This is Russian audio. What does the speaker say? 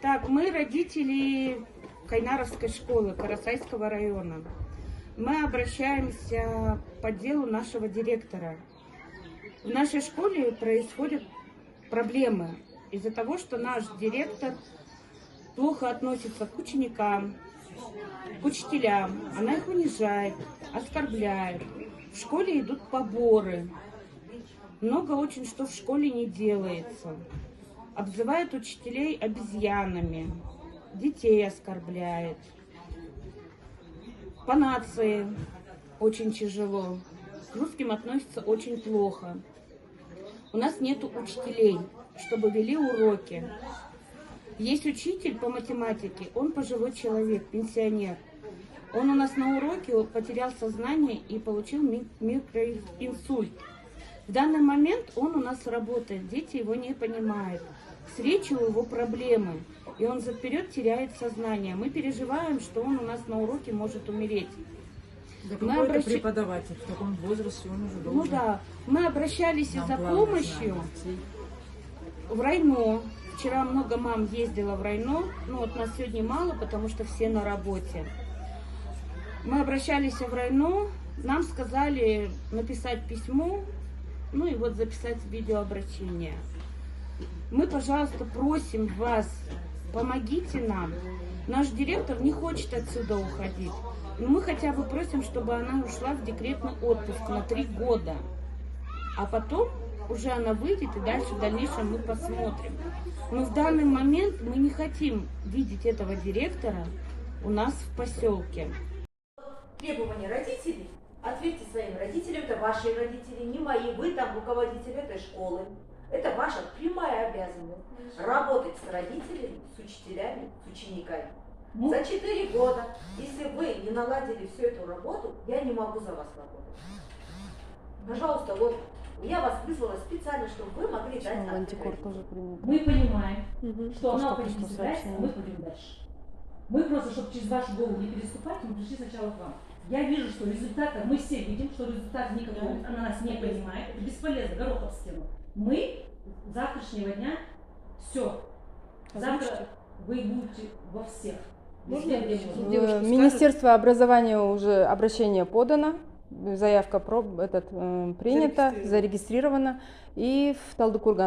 Так, мы родители Кайнаровской школы Карасайского района. Мы обращаемся по делу нашего директора. В нашей школе происходят проблемы из-за того, что наш директор плохо относится к ученикам, к учителям. Она их унижает, оскорбляет. В школе идут поборы. Много очень что в школе не делается. Обзывает учителей обезьянами, детей оскорбляет. По нации очень тяжело. К русским относится очень плохо. У нас нет учителей, чтобы вели уроки. Есть учитель по математике, он пожилой человек, пенсионер. Он у нас на уроке потерял сознание и получил микроинсульт. В данный момент он у нас работает, дети его не понимают. С речью у его проблемы, и он вперед теряет сознание. Мы переживаем, что он у нас на уроке может умереть. Да какой-то преподаватель в таком возрасте, он уже должен... Ну да, мы обращались за помощью в райно. Вчера много мам ездила в райно, ну вот нас сегодня мало, потому что все на работе. Мы обращались в райно, нам сказали написать письмо, ну и вот записать видеообращение. Мы, пожалуйста, просим вас, помогите нам. Наш директор не хочет отсюда уходить. Но мы хотя бы просим, чтобы она ушла в декретный отпуск на 3 года. А потом уже она выйдет, и дальше в дальнейшем мы посмотрим. Но в данный момент мы не хотим видеть этого директора у нас в поселке. Требования родителей. Ответьте своим родителям, это ваши родители, не мои. Вы там руководитель этой школы. Это ваша прямая обязанность. Работать с родителями, с учителями, с учениками. За 4 года, если вы не наладили всю эту работу, я не могу за вас работать. Пожалуйста, вот я вас вызвала специально, чтобы вы могли дать ответ. Мы понимаем, что она уходить не собирается, а мы пойдем дальше. Мы просто, чтобы через вашу голову не переступать, мы пришли сначала к вам. Я вижу, что результата, мы все видим, что результат никакого, она нас не понимает, это бесполезно, горох об стену. Мы с завтрашнего дня все. Завтра вы будете во всех. В Министерство образования уже обращение подано, заявка принята, зарегистрирована, и в Талдыкурган.